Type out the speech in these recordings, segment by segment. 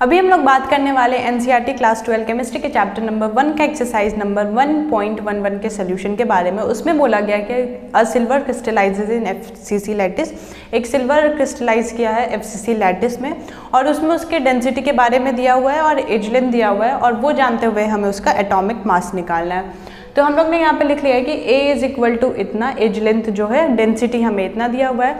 अभी हम लोग बात करने वाले एनसीईआरटी क्लास 12 केमिस्ट्री के चैप्टर नंबर 1 का एक्सरसाइज नंबर 1.11 के सोल्यूशन के बारे में। उसमें बोला गया कि अ सिल्वर क्रिस्टलाइजेज इन एफसीसी लैटिस, एक सिल्वर क्रिस्टलाइज किया है एफसीसी लैटिस में, और उसमें उसके डेंसिटी के बारे में दिया हुआ है और एज लेंथ दिया हुआ है, और वो जानते हुए हमें उसका एटॉमिक मास निकालना है। तो हम लोग ने यहाँ पे लिख लिया है कि A इज इक्वल टू इतना, एज लेंथ जो है, डेंसिटी हमें इतना दिया हुआ है,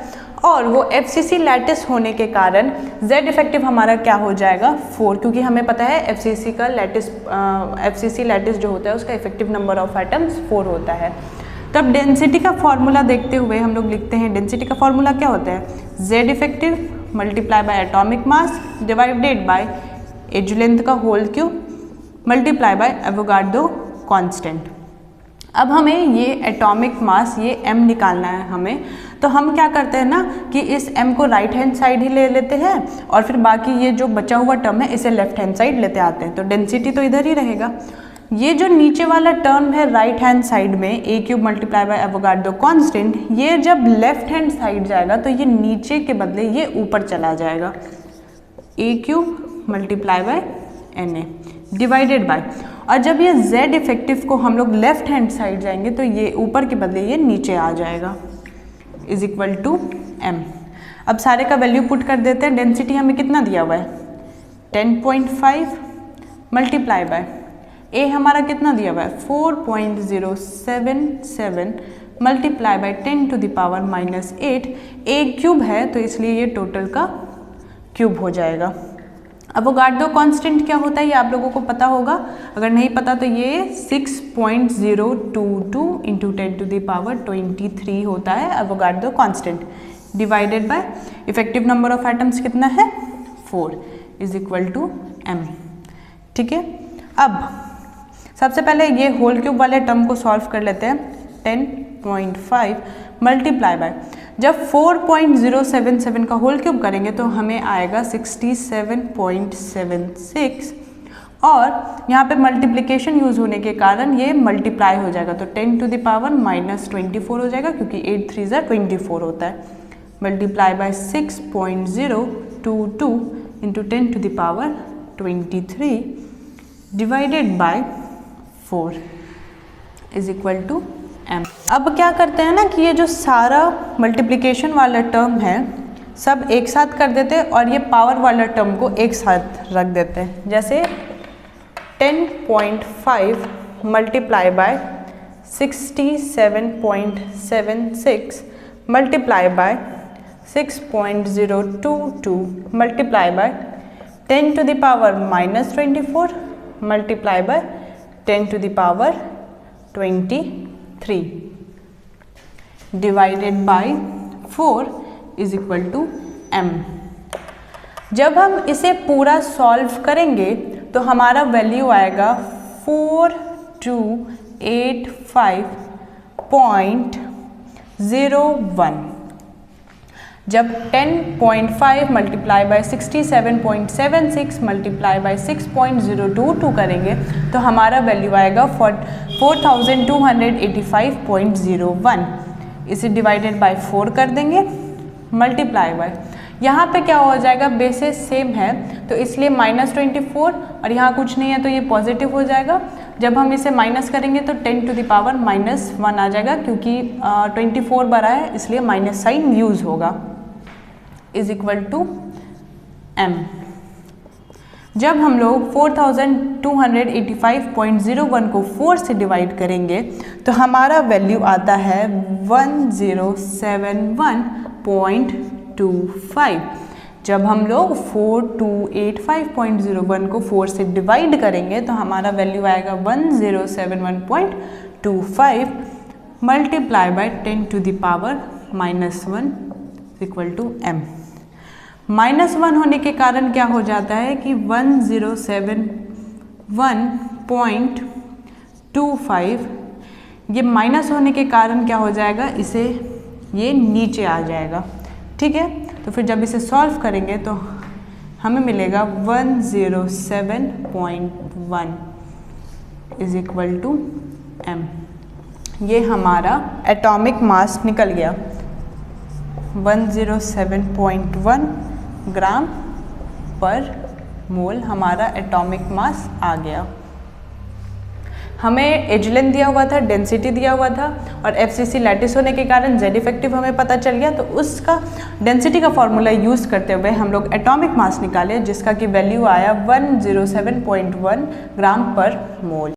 और वो एफसीसी लैटिस होने के कारण Z इफेक्टिव हमारा क्या हो जाएगा 4, क्योंकि हमें पता है एफसीसी का लैटिस एफसीसी लैटिस जो होता है उसका इफेक्टिव नंबर ऑफ एटम्स 4 होता है। तब डेंसिटी का फॉर्मूला देखते हुए हम लोग लिखते हैं, डेंसिटी का फॉर्मूला क्या होता है, Z effective multiply by atomic mass divided by edge length का whole cube multiply by Avogadro constant. अब हमें ये एटॉमिक मास, ये m निकालना है हमें, तो हम क्या करते हैं ना कि इस m को राइट हैंड साइड ही ले लेते हैं और फिर बाकी ये जो बचा हुआ टर्म है इसे लेफ्ट हैंड साइड लेते आते हैं, तो डेंसिटी तो इधर ही रहेगा। ये जो नीचे वाला टर्म है राइट हैंड साइड में a cube multiply by Avogadro constant, ये जब लेफ्ट हैंड साइड जाएगा तो ये नीचे के बदले ये ऊपर चला जाएगा, a cube multiply bye na divided by, और जब ये Z इफेक्टिव को हम लोग लेफ्ट हैंड साइड जाएंगे तो ये ऊपर के बदले ये नीचे आ जाएगा, इज इक्वल टू m। अब सारे का वैल्यू पुट कर देते हैं। डेंसिटी हमें कितना दिया हुआ है 10.5 मल्टीप्लाई बाय A हमारा कितना दिया हुआ है 4.077 multiply by 10 to the power -8, A cube है तो इसलिए ये टोटल का क्यूब हो जाएगा। एवोगाड्रो कांस्टेंट क्या होता है ये आप लोगों को पता होगा, अगर नहीं पता तो ये 6.022 इंटू 10 टू द पावर 23 होता है Avogadro constant, divided by effective number of atoms कितना है 4, इज इक्वल टू m। ठीक है, अब सबसे पहले ये होल क्यूब वाले टर्म को सॉल्व कर लेते हैं। 10.5 मल्टीप्लाई बाय, जब 4.077 का होल क्यूब करेंगे तो हमें आएगा 67.76, और यहाँ पे मल्टीप्लिकेशन यूज़ होने के कारण ये मल्टीप्लाई हो जाएगा तो 10 टू द पावर -24 हो जाएगा, क्योंकि 8 3 24 होता है, multiply by 6.022 into 10 to the power 23 divided by 4 is equal to m। अब क्या करते हैं ना कि ये जो सारा मल्टीप्लिकेशन वाला टर्म है सब एक साथ कर देते हैं और ये पावर वाला टर्म को एक साथ रख देते हैं। जैसे 10.5 multiply by 67.76 multiply by 6.022 multiply by 10 to the power -24 multiply by 10 to the power 23 divided by 4 is equal to m। जब हम इसे पूरा सॉल्व करेंगे तो हमारा वैल्यू आएगा 4285.01। जब 10.5 मल्टीप्लाई बाय 67.76 मल्टीप्लाई बाय 6.022 करेंगे तो हमारा वैल्यू आएगा 4285.01। इसे डिवाइडेड बाय 4 कर देंगे, मल्टीप्लाई बाय, यहाँ पे क्या हो जाएगा, बेसेस सेम है तो इसलिए -24 और यहाँ कुछ नहीं है तो ये पॉजिटिव हो जाएगा। जब हम इसे माइनस करेंगे तो 10 टू द पावर -1 आ जाएगा, क्योंकि 24 बड़ा है इसलिए माइनस साइन यूज होगा, इज इक्वल टू m। जब हम लोग 4285.01 को 4 से डिवाइड करेंगे तो हमारा वैल्यू आता है 1071.25। जब हम लोग 4285.01 को 4 से डिवाइड करेंगे तो हमारा वैल्यू आएगा 1071.25 multiply by 10 to the power -1 equal to m। -1 होने के कारण क्या हो जाता है कि 1071.25, ये माइनस होने के कारण क्या हो जाएगा, इसे ये नीचे आ जाएगा। ठीक है, तो फिर जब इसे सॉल्व करेंगे तो हमें मिलेगा 107.1 इज इक्वल टू m। ये हमारा एटॉमिक मास निकल गया 107.1 ग्राम पर मोल हमारा एटॉमिक मास आ गया। हमें एज लेंथ दिया हुआ था, डेंसिटी दिया हुआ था और FCC लैटिस होने के कारण Z इफेक्टिव हमें पता चल गया। तो उसका डेंसिटी का फॉर्मूला यूज़ करते हुए हम लोग एटॉमिक मास निकाले जिसका कि वैल्यू आया 107.1 ग्राम पर मोल।